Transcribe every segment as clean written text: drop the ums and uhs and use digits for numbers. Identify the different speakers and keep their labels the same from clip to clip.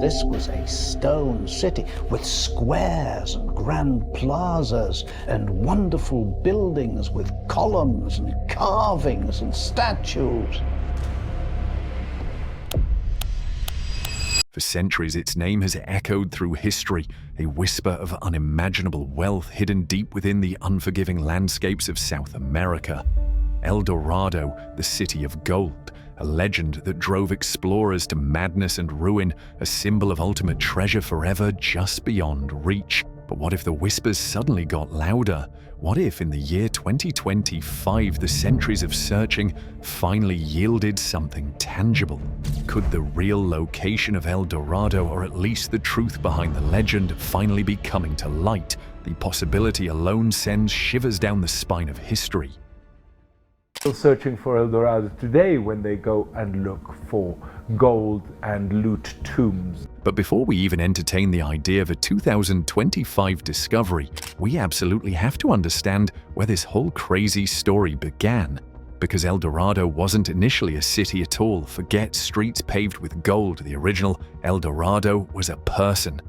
Speaker 1: This was a stone city with squares and grand plazas and wonderful buildings with columns and carvings and statues.
Speaker 2: For centuries, its name has echoed through history, a whisper of unimaginable wealth hidden deep within the unforgiving landscapes of South America. El Dorado, the city of gold, a legend that drove explorers to madness and ruin, a symbol of ultimate treasure forever just beyond reach. But what if the whispers suddenly got louder? What if in the year 2025 the centuries of searching finally yielded something tangible? Could the real location of El Dorado, or at least the truth behind the legend, finally be coming to light? The possibility alone sends shivers down the spine of history.
Speaker 3: Still searching for El Dorado today when they go and look for gold and loot tombs.
Speaker 2: But before we even entertain the idea of a 2025 discovery, we absolutely have to understand where this whole crazy story began. Because El Dorado wasn't initially a city at all. Forget streets paved with gold. The original El Dorado was a person.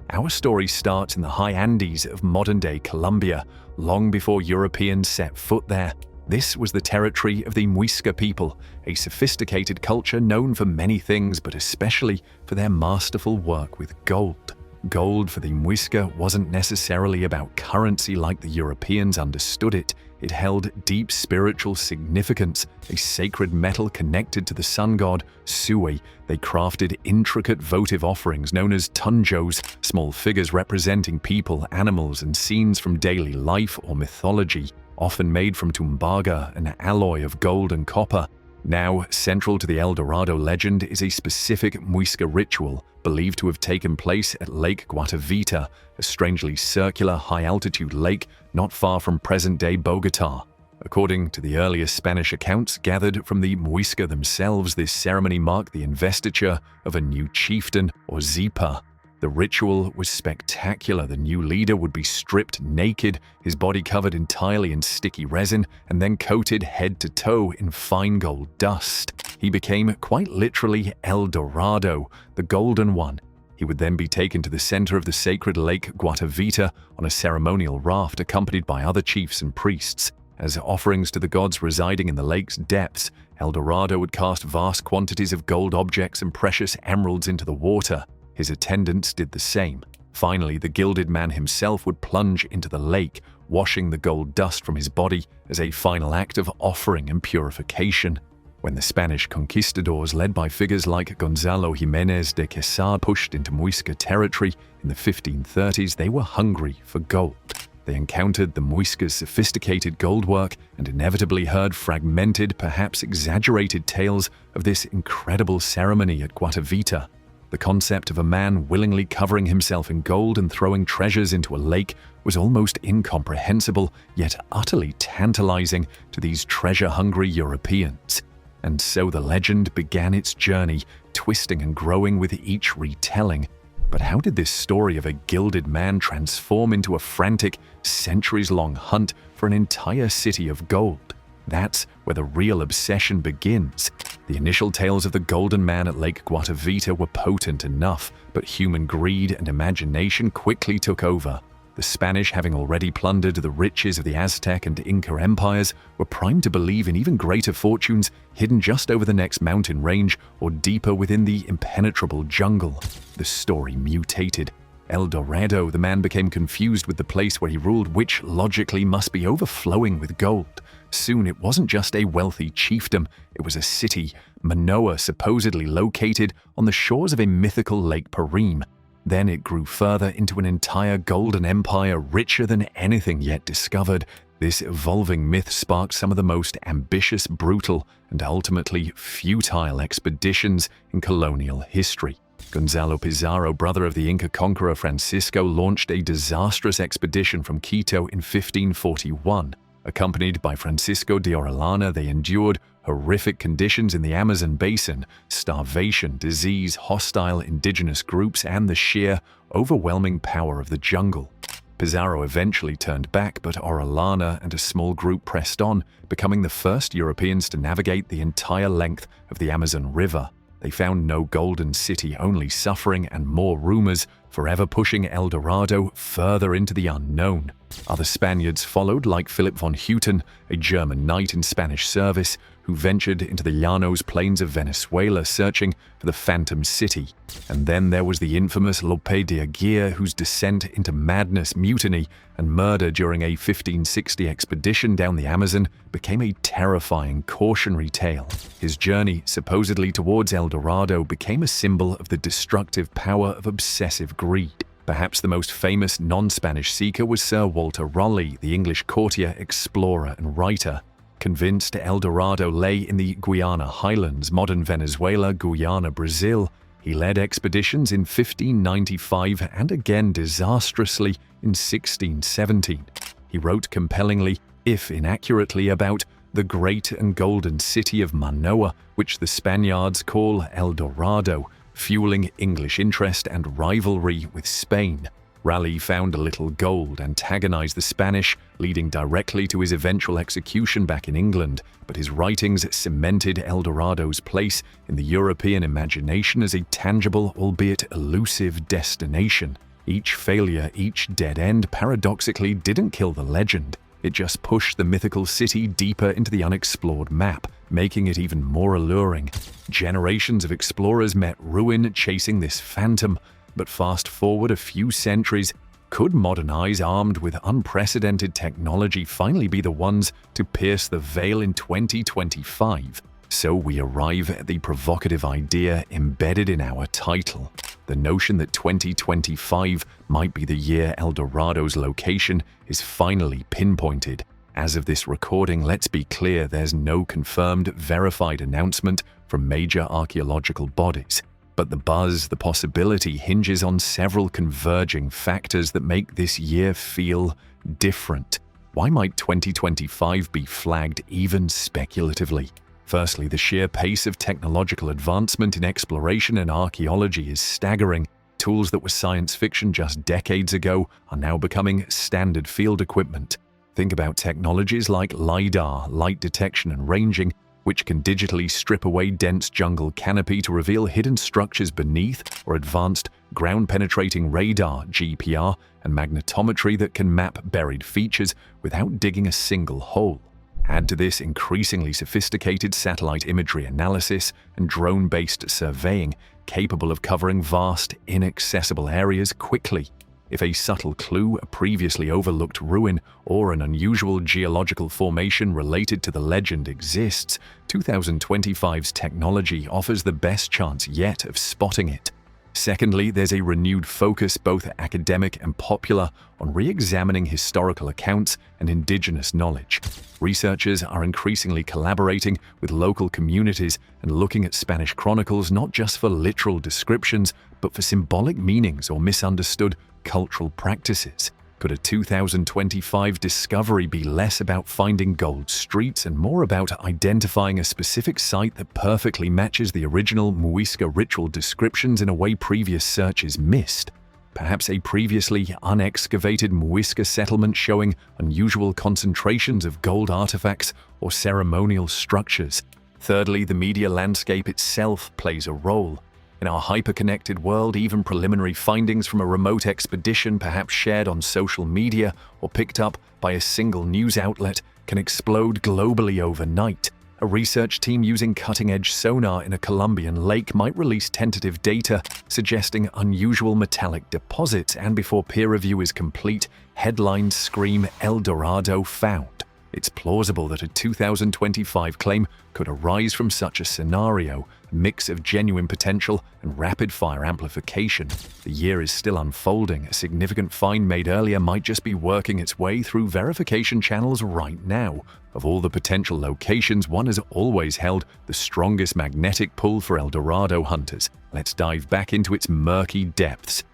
Speaker 2: Our story starts in the high Andes of modern-day Colombia, long before Europeans set foot there. This was the territory of the Muisca people, a sophisticated culture known for many things, but especially for their masterful work with gold. Gold for the Muisca wasn't necessarily about currency like the Europeans understood it. It held deep spiritual significance, a sacred metal connected to the sun god, Suey. They crafted intricate votive offerings known as tunjos, small figures representing people, animals, and scenes from daily life or mythology, often made from tumbaga, an alloy of gold and copper. Now, central to the El Dorado legend is a specific Muisca ritual believed to have taken place at Lake Guatavita, a strangely circular, high-altitude lake not far from present-day Bogotá. According to the earliest Spanish accounts gathered from the Muisca themselves, this ceremony marked the investiture of a new chieftain, or zipa. The ritual was spectacular. The new leader would be stripped naked, his body covered entirely in sticky resin, and then coated head to toe in fine gold dust. He became quite literally El Dorado, the Golden One. He would then be taken to the center of the sacred Lake Guatavita on a ceremonial raft accompanied by other chiefs and priests. As offerings to the gods residing in the lake's depths, El Dorado would cast vast quantities of gold objects and precious emeralds into the water. His attendants did the same. Finally, the gilded man himself would plunge into the lake, washing the gold dust from his body as a final act of offering and purification. When the Spanish conquistadors, led by figures like Gonzalo Jiménez de Quesada, pushed into Muisca territory in the 1530s, they were hungry for gold. They encountered the Muisca's sophisticated goldwork and inevitably heard fragmented, perhaps exaggerated tales of this incredible ceremony at Guatavita. The concept of a man willingly covering himself in gold and throwing treasures into a lake was almost incomprehensible, yet utterly tantalizing to these treasure-hungry Europeans. And so the legend began its journey, twisting and growing with each retelling. But how did this story of a gilded man transform into a frantic, centuries-long hunt for an entire city of gold? That's where the real obsession begins. The initial tales of the Golden Man at Lake Guatavita were potent enough, but human greed and imagination quickly took over. The Spanish, having already plundered the riches of the Aztec and Inca empires, were primed to believe in even greater fortunes hidden just over the next mountain range or deeper within the impenetrable jungle. The story mutated. El Dorado, the man became confused with the place where he ruled, which logically must be overflowing with gold. Soon it wasn't just a wealthy chiefdom, it was a city, Manoa, supposedly located on the shores of a mythical Lake Parim. Then it grew further into an entire golden empire richer than anything yet discovered. This evolving myth sparked some of the most ambitious, brutal, and ultimately futile expeditions in colonial history. Gonzalo Pizarro, brother of the Inca conqueror Francisco, launched a disastrous expedition from Quito in 1541. Accompanied by Francisco de Orellana, they endured horrific conditions in the Amazon basin, starvation, disease, hostile indigenous groups, and the sheer, overwhelming power of the jungle. Pizarro eventually turned back, but Orellana and a small group pressed on, becoming the first Europeans to navigate the entire length of the Amazon River. They found no golden city, only suffering and more rumors, forever pushing El Dorado further into the unknown. Other Spaniards followed, like Philip von Hutten, a German knight in Spanish service, who ventured into the Llanos plains of Venezuela searching for the Phantom City. And then there was the infamous Lope de Aguirre, whose descent into madness, mutiny, and murder during a 1560 expedition down the Amazon became a terrifying cautionary tale. His journey, supposedly towards El Dorado, became a symbol of the destructive power of obsessive greed. Perhaps the most famous non-Spanish seeker was Sir Walter Raleigh, the English courtier, explorer, and writer. Convinced El Dorado lay in the Guiana Highlands, modern Venezuela, Guyana, Brazil, he led expeditions in 1595 and again disastrously in 1617. He wrote compellingly, if inaccurately, about the great and golden city of Manoa, which the Spaniards call El Dorado, fueling English interest and rivalry with Spain. Raleigh found a little gold, antagonized the Spanish, leading directly to his eventual execution back in England, but his writings cemented El Dorado's place in the European imagination as a tangible, albeit elusive, destination. Each failure, each dead end, paradoxically didn't kill the legend. It just pushed the mythical city deeper into the unexplored map, making it even more alluring. Generations of explorers met ruin chasing this phantom. But fast forward a few centuries, could modern eyes armed with unprecedented technology finally be the ones to pierce the veil in 2025? So we arrive at the provocative idea embedded in our title. The notion that 2025 might be the year El Dorado's location is finally pinpointed. As of this recording, let's be clear, there's no confirmed, verified announcement from major archaeological bodies. But the buzz, the possibility, hinges on several converging factors that make this year feel different. Why might 2025 be flagged even speculatively? Firstly, the sheer pace of technological advancement in exploration and archaeology is staggering. Tools that were science fiction just decades ago are now becoming standard field equipment. Think about technologies like LiDAR, light detection and ranging, which can digitally strip away dense jungle canopy to reveal hidden structures beneath, or advanced ground-penetrating radar, GPR, and magnetometry that can map buried features without digging a single hole. Add to this increasingly sophisticated satellite imagery analysis and drone-based surveying, capable of covering vast, inaccessible areas quickly. If a subtle clue, a previously overlooked ruin, or an unusual geological formation related to the legend exists, 2025's technology offers the best chance yet of spotting it. Secondly, there's a renewed focus, both academic and popular, on re-examining historical accounts and indigenous knowledge. Researchers are increasingly collaborating with local communities and looking at Spanish chronicles not just for literal descriptions, but for symbolic meanings or misunderstood cultural practices. Could a 2025 discovery be less about finding gold streets and more about identifying a specific site that perfectly matches the original Muisca ritual descriptions in a way previous searches missed? Perhaps a previously unexcavated Muisca settlement showing unusual concentrations of gold artifacts or ceremonial structures. Thirdly, the media landscape itself plays a role. In our hyper-connected world, even preliminary findings from a remote expedition, perhaps shared on social media or picked up by a single news outlet, can explode globally overnight. A research team using cutting-edge sonar in a Colombian lake might release tentative data suggesting unusual metallic deposits, and before peer review is complete, headlines scream El Dorado found. It's plausible that a 2025 claim could arise from such a scenario, a mix of genuine potential and rapid-fire amplification. The year is still unfolding. A significant find made earlier might just be working its way through verification channels right now. Of all the potential locations, one has always held the strongest magnetic pull for El Dorado hunters. Let's dive back into its murky depths.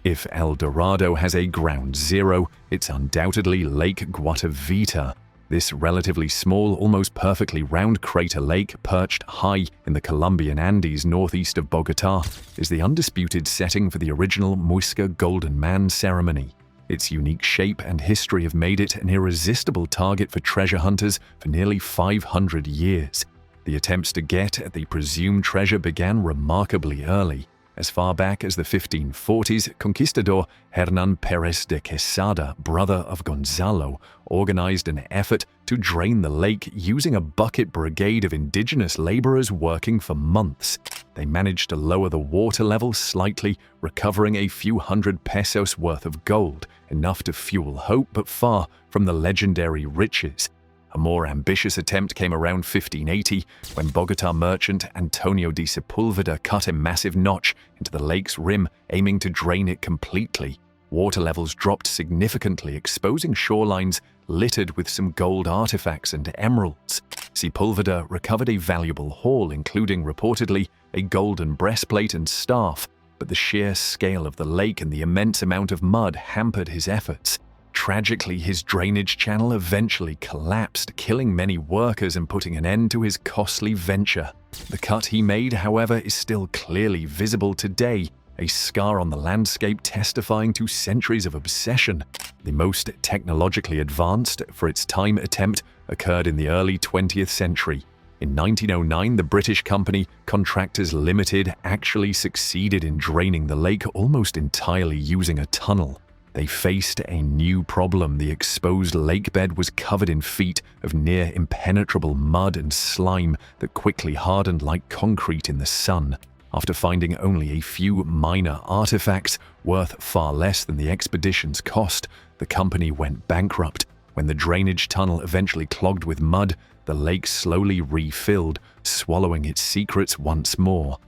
Speaker 2: If El Dorado has a ground zero, it's undoubtedly Lake Guatavita. This relatively small, almost perfectly round crater lake, perched high in the Colombian Andes northeast of Bogotá, is the undisputed setting for the original Muisca Golden Man ceremony. Its unique shape and history have made it an irresistible target for treasure hunters for nearly 500 years. The attempts to get at the presumed treasure began remarkably early. As far back as the 1540s, conquistador Hernán Pérez de Quesada, brother of Gonzalo, organized an effort to drain the lake using a bucket brigade of indigenous laborers working for months. They managed to lower the water level slightly, recovering a few hundred pesos worth of gold, enough to fuel hope but far from the legendary riches. A more ambitious attempt came around 1580 when Bogotá merchant Antonio de Sepúlveda cut a massive notch into the lake's rim, aiming to drain it completely. Water levels dropped significantly, exposing shorelines littered with some gold artifacts and emeralds. Sepúlveda recovered a valuable haul, including reportedly a golden breastplate and staff, but the sheer scale of the lake and the immense amount of mud hampered his efforts. Tragically, his drainage channel eventually collapsed, killing many workers and putting an end to his costly venture. The cut he made, however, is still clearly visible today, a scar on the landscape testifying to centuries of obsession. The most technologically advanced for its time attempt occurred in the early 20th century. In 1909, the British company Contractors Limited actually succeeded in draining the lake almost entirely using a tunnel. They faced a new problem. The exposed lakebed was covered in feet of near impenetrable mud and slime that quickly hardened like concrete in the sun. After finding only a few minor artifacts worth far less than the expedition's cost, the company went bankrupt. When the drainage tunnel eventually clogged with mud, the lake slowly refilled, swallowing its secrets once more.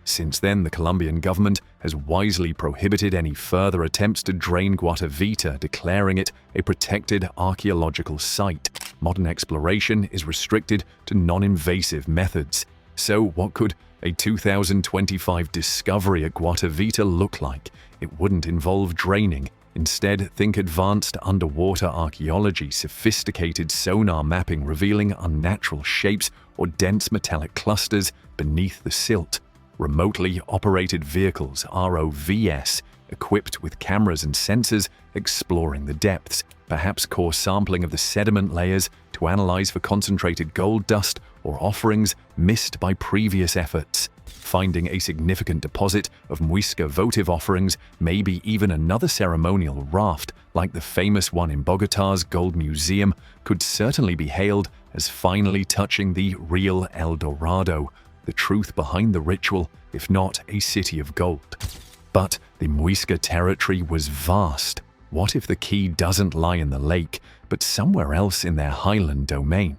Speaker 2: Since then, the Colombian government has wisely prohibited any further attempts to drain Guatavita, declaring it a protected archaeological site. Modern exploration is restricted to non-invasive methods. So what could a 2025 discovery at Guatavita look like? It wouldn't involve draining. Instead, think advanced underwater archaeology, sophisticated sonar mapping revealing unnatural shapes or dense metallic clusters beneath the silt. Remotely operated vehicles, ROVs, equipped with cameras and sensors exploring the depths, perhaps core sampling of the sediment layers to analyze for concentrated gold dust or offerings missed by previous efforts. Finding a significant deposit of Muisca votive offerings, maybe even another ceremonial raft like the famous one in Bogotá's Gold Museum, could certainly be hailed as finally touching the real El Dorado, the truth behind the ritual, if not a city of gold. But the Muisca territory was vast. What if the key doesn't lie in the lake, but somewhere else in their highland domain?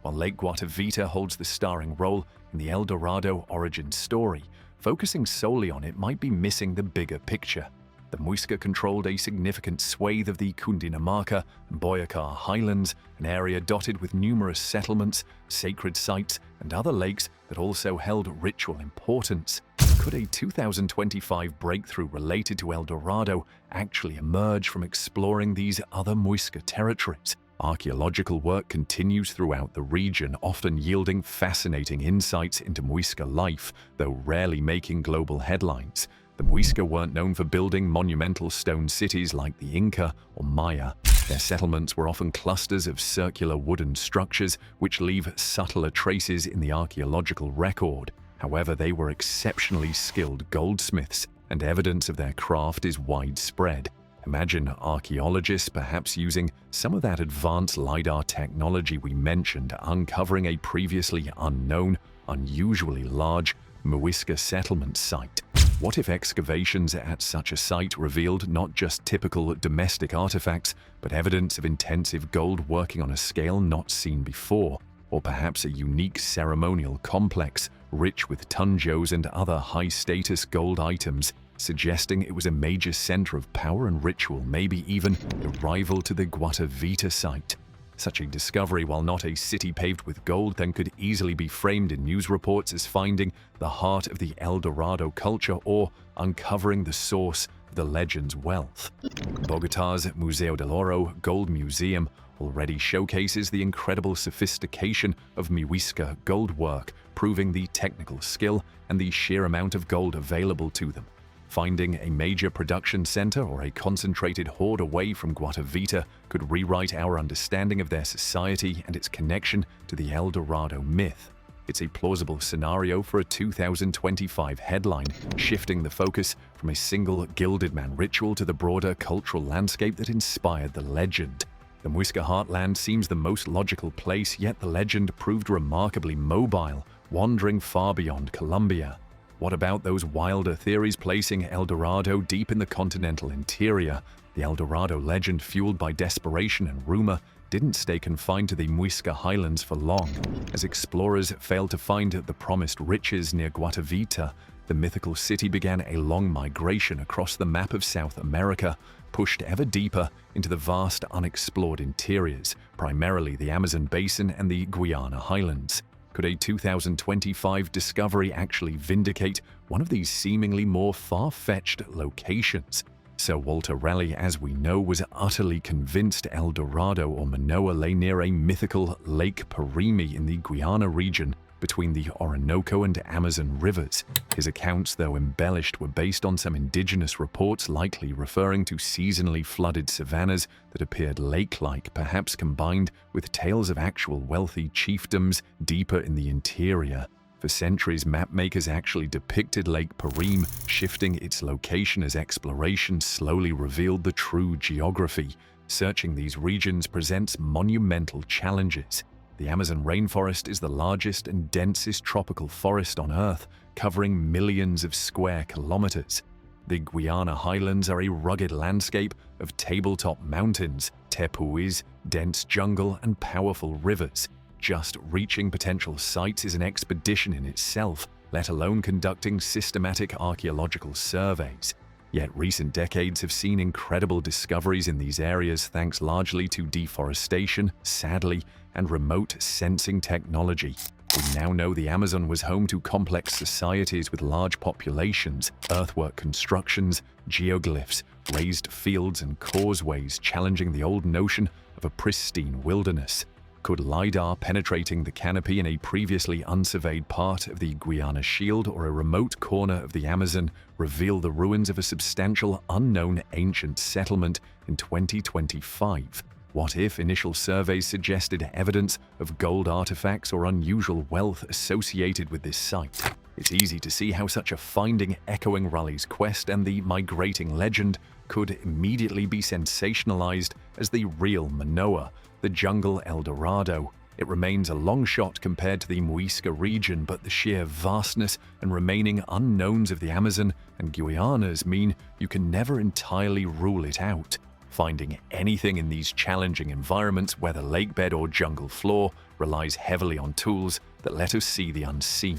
Speaker 2: While Lake Guatavita holds the starring role in the El Dorado origin story, focusing solely on it might be missing the bigger picture. The Muisca controlled a significant swathe of the Cundinamarca and Boyacá highlands, an area dotted with numerous settlements, sacred sites, and other lakes that also held ritual importance. Could a 2025 breakthrough related to El Dorado actually emerge from exploring these other Muisca territories? Archaeological work continues throughout the region, often yielding fascinating insights into Muisca life, though rarely making global headlines. The Muisca weren't known for building monumental stone cities like the Inca or Maya. Their settlements were often clusters of circular wooden structures which leave subtler traces in the archaeological record. However, they were exceptionally skilled goldsmiths, and evidence of their craft is widespread. Imagine archaeologists perhaps using some of that advanced LiDAR technology we mentioned, uncovering a previously unknown, unusually large Muisca settlement site. What if excavations at such a site revealed not just typical domestic artifacts, but evidence of intensive gold working on a scale not seen before, or perhaps a unique ceremonial complex rich with tunjos and other high-status gold items, suggesting it was a major center of power and ritual, maybe even a rival to the Guatavita site. Such a discovery, while not a city paved with gold, then could easily be framed in news reports as finding the heart of the El Dorado culture or uncovering the source of the legend's wealth. Bogotá's Museo del Oro Gold Museum already showcases the incredible sophistication of Muisca gold work, proving the technical skill and the sheer amount of gold available to them. Finding a major production center or a concentrated hoard away from Guatavita could rewrite our understanding of their society and its connection to the El Dorado myth. It's a plausible scenario for a 2025 headline, shifting the focus from a single Gilded Man ritual to the broader cultural landscape that inspired the legend. The Muisca heartland seems the most logical place, yet the legend proved remarkably mobile, wandering far beyond Colombia. What about those wilder theories placing El Dorado deep in the continental interior? The El Dorado legend, fueled by desperation and rumor, didn't stay confined to the Muisca highlands for long. As explorers failed to find the promised riches near Guatavita, the mythical city began a long migration across the map of South America, pushed ever deeper into the vast unexplored interiors, primarily the Amazon basin and the Guyana highlands. Could a 2025 discovery actually vindicate one of these seemingly more far-fetched locations? Sir Walter Raleigh, as we know, was utterly convinced El Dorado or Manoa lay near a mythical Lake Parimi in the Guyana region between the Orinoco and Amazon rivers. His accounts, though embellished, were based on some indigenous reports likely referring to seasonally flooded savannas that appeared lake-like, perhaps combined with tales of actual wealthy chiefdoms deeper in the interior. For centuries, mapmakers actually depicted Lake Parim, shifting its location as exploration slowly revealed the true geography. Searching these regions presents monumental challenges. The Amazon rainforest is the largest and densest tropical forest on Earth, covering millions of square kilometers. The Guyana highlands are a rugged landscape of tabletop mountains, tepuis, dense jungle, and powerful rivers. Just reaching potential sites is an expedition in itself, let alone conducting systematic archaeological surveys. Yet recent decades have seen incredible discoveries in these areas thanks largely to deforestation, sadly, and remote sensing technology. We now know the Amazon was home to complex societies with large populations, earthwork constructions, geoglyphs, raised fields, and causeways, challenging the old notion of a pristine wilderness. Could LiDAR penetrating the canopy in a previously unsurveyed part of the Guiana Shield or a remote corner of the Amazon reveal the ruins of a substantial unknown ancient settlement in 2025? What if initial surveys suggested evidence of gold artifacts or unusual wealth associated with this site? It's easy to see how such a finding, echoing Raleigh's quest and the migrating legend, could immediately be sensationalized as the real Manoa, the jungle El Dorado. It remains a long shot compared to the Muisca region, but the sheer vastness and remaining unknowns of the Amazon and Guianas mean you can never entirely rule it out. Finding anything in these challenging environments, whether lakebed or jungle floor, relies heavily on tools that let us see the unseen.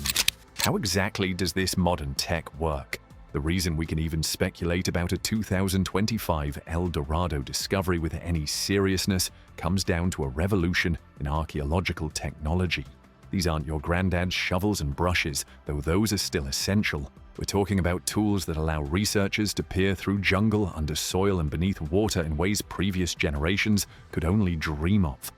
Speaker 2: How exactly does this modern tech work? The reason we can even speculate about a 2025 El Dorado discovery with any seriousness comes down to a revolution in archaeological technology. These aren't your granddad's shovels and brushes, though those are still essential. We're talking about tools that allow researchers to peer through jungle, under soil, and beneath water in ways previous generations could only dream of.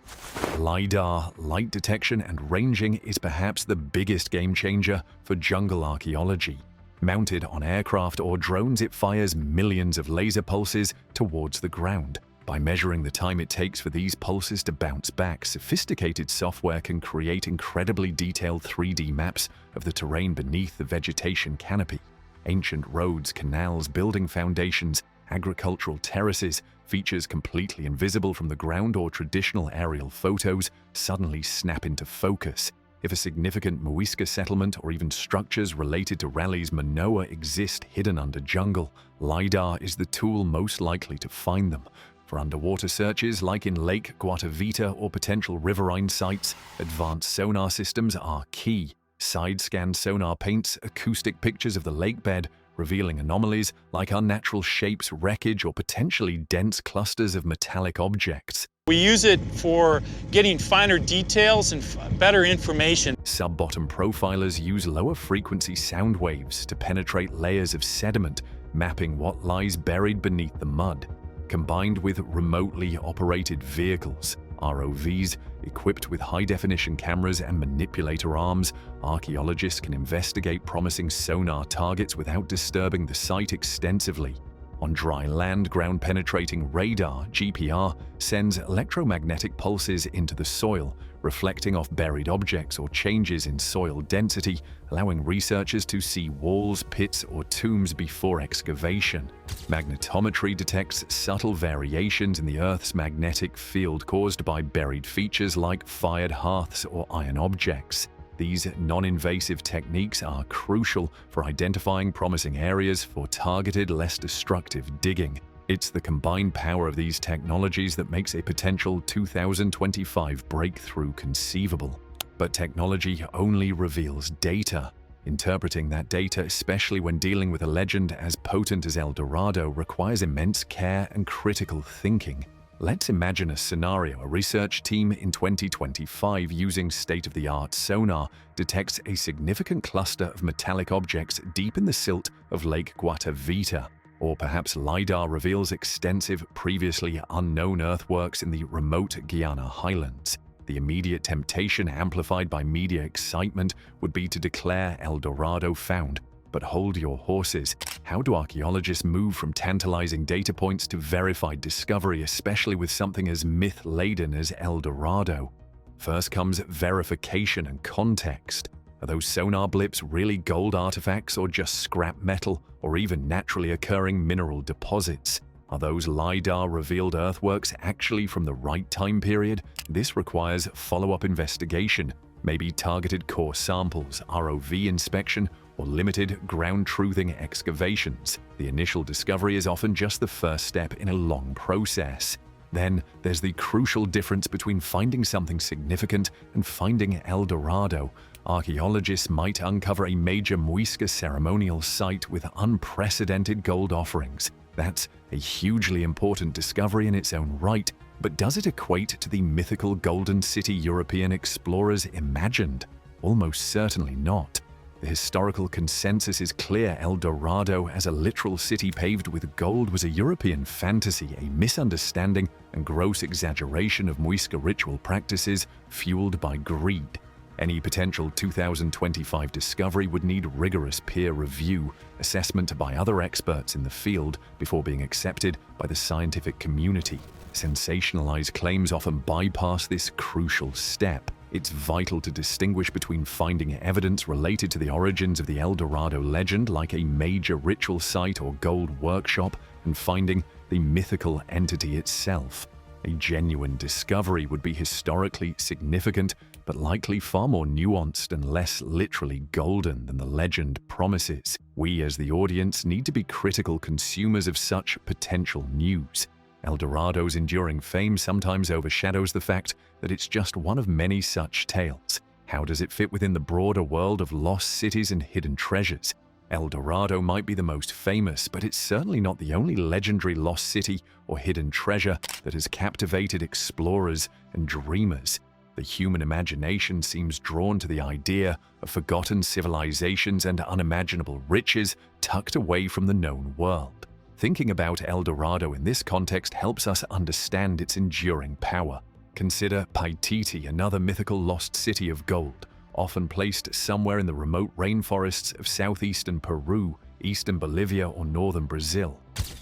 Speaker 2: LiDAR, light detection, and ranging is perhaps the biggest game changer for jungle archaeology. Mounted on aircraft or drones, it fires millions of laser pulses towards the ground. By measuring the time it takes for these pulses to bounce back, sophisticated software can create incredibly detailed 3D maps of the terrain beneath the vegetation canopy. Ancient roads, canals, building foundations, agricultural terraces, features completely invisible from the ground or traditional aerial photos, suddenly snap into focus. If a significant Muisca settlement or even structures related to Raleigh's Manoa exist hidden under jungle, LiDAR is the tool most likely to find them. For underwater searches, like in Lake Guatavita or potential riverine sites, advanced sonar systems are key. Side-scan sonar paints acoustic pictures of the lakebed, revealing anomalies like unnatural shapes, wreckage, or potentially dense clusters of metallic objects.
Speaker 4: We use it for getting finer details and better information.
Speaker 2: Sub-bottom profilers use lower frequency sound waves to penetrate layers of sediment, mapping what lies buried beneath the mud. Combined with remotely operated vehicles, ROVs, equipped with high-definition cameras and manipulator arms, archaeologists can investigate promising sonar targets without disturbing the site extensively. On dry land, ground-penetrating radar (GPR) sends electromagnetic pulses into the soil, reflecting off buried objects or changes in soil density, allowing researchers to see walls, pits, or tombs before excavation. Magnetometry detects subtle variations in the Earth's magnetic field caused by buried features like fired hearths or iron objects. These non-invasive techniques are crucial for identifying promising areas for targeted, less destructive digging. It's the combined power of these technologies that makes a potential 2025 breakthrough conceivable. But technology only reveals data. Interpreting that data, especially when dealing with a legend as potent as El Dorado, requires immense care and critical thinking. Let's imagine a scenario. A research team in 2025 using state-of-the-art sonar detects a significant cluster of metallic objects deep in the silt of Lake Guatavita. Or perhaps LiDAR reveals extensive, previously unknown earthworks in the remote Guyana highlands. The immediate temptation, amplified by media excitement, would be to declare El Dorado found. But hold your horses. How do archaeologists move from tantalizing data points to verified discovery, especially with something as myth-laden as El Dorado? First comes verification and context. Are those sonar blips really gold artifacts or just scrap metal or even naturally occurring mineral deposits? Are those LiDAR-revealed earthworks actually from the right time period? This requires follow-up investigation, maybe targeted core samples, ROV inspection, or limited ground-truthing excavations. The initial discovery is often just the first step in a long process. Then there's the crucial difference between finding something significant and finding El Dorado. Archaeologists might uncover a major Muisca ceremonial site with unprecedented gold offerings. That's a hugely important discovery in its own right, but does it equate to the mythical Golden City European explorers imagined? Almost certainly not. The historical consensus is clear. El Dorado as a literal city paved with gold was a European fantasy, a misunderstanding and gross exaggeration of Muisca ritual practices fueled by greed. Any potential 2025 discovery would need rigorous peer review, assessment by other experts in the field before being accepted by the scientific community. Sensationalized claims often bypass this crucial step. It's vital to distinguish between finding evidence related to the origins of the El Dorado legend, like a major ritual site or gold workshop, and finding the mythical entity itself. A genuine discovery would be historically significant, but likely far more nuanced and less literally golden than the legend promises. We, as the audience, need to be critical consumers of such potential news. El Dorado's enduring fame sometimes overshadows the fact that it's just one of many such tales. How does it fit within the broader world of lost cities and hidden treasures? El Dorado might be the most famous, but it's certainly not the only legendary lost city or hidden treasure that has captivated explorers and dreamers. The human imagination seems drawn to the idea of forgotten civilizations and unimaginable riches tucked away from the known world. Thinking about El Dorado in this context helps us understand its enduring power. Consider Paititi, another mythical lost city of gold, often placed somewhere in the remote rainforests of southeastern Peru, eastern Bolivia, or northern Brazil.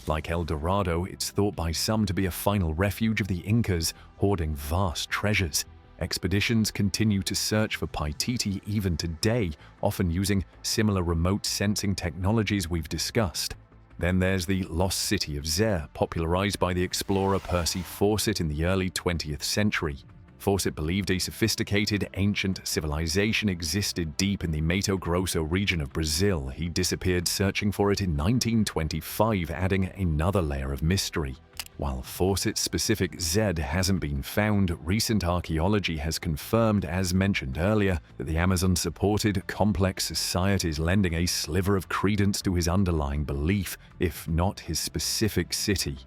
Speaker 2: Like El Dorado, it's thought by some to be a final refuge of the Incas, hoarding vast treasures. Expeditions continue to search for Paititi even today, often using similar remote sensing technologies we've discussed. Then there's the lost city of Zer, popularized by the explorer Percy Fawcett in the early 20th century. Fawcett believed a sophisticated, ancient civilization existed deep in the Mato Grosso region of Brazil. He disappeared searching for it in 1925, adding another layer of mystery. While Fawcett's specific Zed hasn't been found, recent archaeology has confirmed, as mentioned earlier, that the Amazon supported complex societies, lending a sliver of credence to his underlying belief, if not his specific city.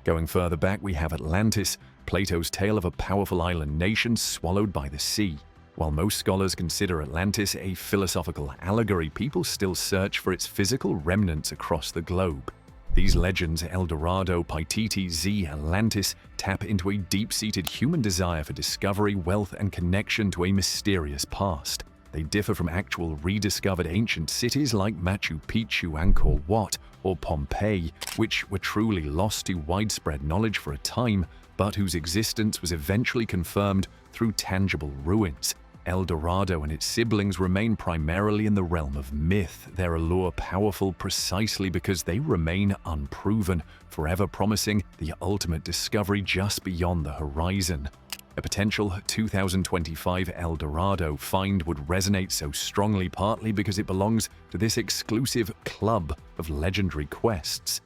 Speaker 2: Going further back, we have Atlantis, Plato's tale of a powerful island nation swallowed by the sea. While most scholars consider Atlantis a philosophical allegory, people still search for its physical remnants across the globe. These legends, El Dorado, Paititi, Z, Atlantis, tap into a deep-seated human desire for discovery, wealth, and connection to a mysterious past. They differ from actual rediscovered ancient cities like Machu Picchu, Angkor Wat, or Pompeii, which were truly lost to widespread knowledge for a time, but whose existence was eventually confirmed through tangible ruins. El Dorado and its siblings remain primarily in the realm of myth, their allure powerful precisely because they remain unproven, forever promising the ultimate discovery just beyond the horizon. A potential 2025 El Dorado find would resonate so strongly partly because it belongs to this exclusive club of legendary quests.